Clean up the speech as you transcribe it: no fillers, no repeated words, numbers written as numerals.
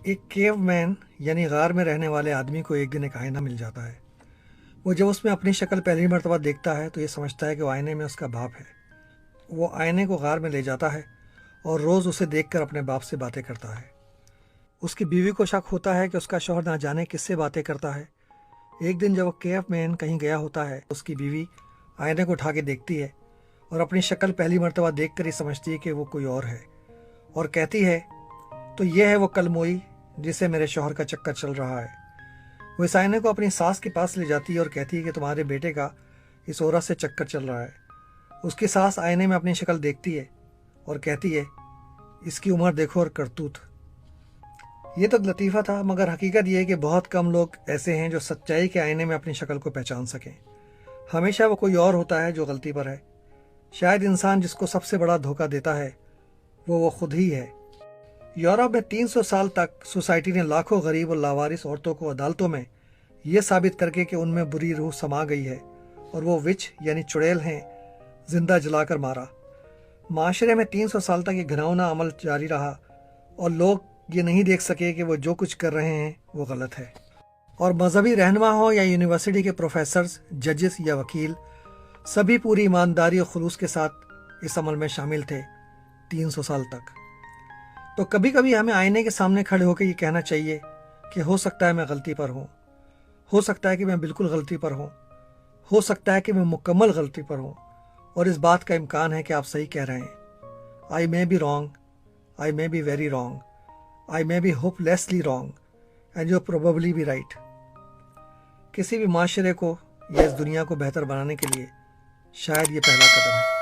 एक cave man यानी गार में रहने वाले आदमी को एक दिन एक आईना मिल जाता है। वो जब उसमें अपनी शक्ल पहली मर्तबा देखता है तो ये समझता है कि वो आईने में उसका बाप है। वो आईने को गार में ले जाता है और रोज़ उसे देखकर अपने बाप से बातें करता है। उसकी बीवी को शक होता है कि उसका शौहर ना जाने किससे बातें करता है। एक दिन जब वो केव मैन कहीं गया होता है, उसकी बीवी आईने को उठा के देखती है और अपनी शक्ल पहली मर्तबा देख कर ही समझती है कि वो कोई और है, और कहती है, तो ये है वो कलमोई जिसे मेरे शौहर का चक्कर चल रहा है। वो इस आईने को अपनी सास के पास ले जाती है और कहती है कि तुम्हारे बेटे का इस औरत से चक्कर चल रहा है। उसकी सास आईने में अपनी शक्ल देखती है और कहती है, इसकी उम्र देखो और करतूत। ये तो लतीफ़ा था, मगर हकीकत ये है कि बहुत कम लोग ऐसे हैं जो सच्चाई के आईने में अपनी शक्ल को पहचान सकें। हमेशा वो कोई और होता है जो गलती पर है। शायद इंसान जिसको सबसे बड़ा धोखा देता है वो खुद ही है। यूरोप में 300 साल तक सोसाइटी ने लाखों गरीब और लावारिस औरतों को अदालतों में ये साबित करके कि उनमें बुरी रूह समा गई है और वो विच यानी चुड़ैल हैं, जिंदा जलाकर मारा। माशरे में 300 साल तक ये घिनौना अमल जारी रहा और लोग ये नहीं देख सके कि वो जो कुछ कर रहे हैं वो गलत है। और मजहबी रहनुमा हो या यूनिवर्सिटी के प्रोफेसर्स, जजेस या वकील, सभी पूरी ईमानदारी और खुलूस के साथ इस अमल में शामिल थे 300 साल तक। तो कभी कभी हमें आईने के सामने खड़े होकर ये कहना चाहिए कि हो सकता है मैं गलती पर हूँ, हो सकता है कि मैं बिल्कुल गलती पर हूँ, हो सकता है कि मैं मुकम्मल गलती पर हूँ, और इस बात का इम्कान है कि आप सही कह रहे हैं। I may be wrong, I may be very wrong, I may be hopelessly wrong, and you probably be right. किसी भी माशरे को या इस दुनिया को बेहतर बनाने के लिए शायद ये पहला कदम है।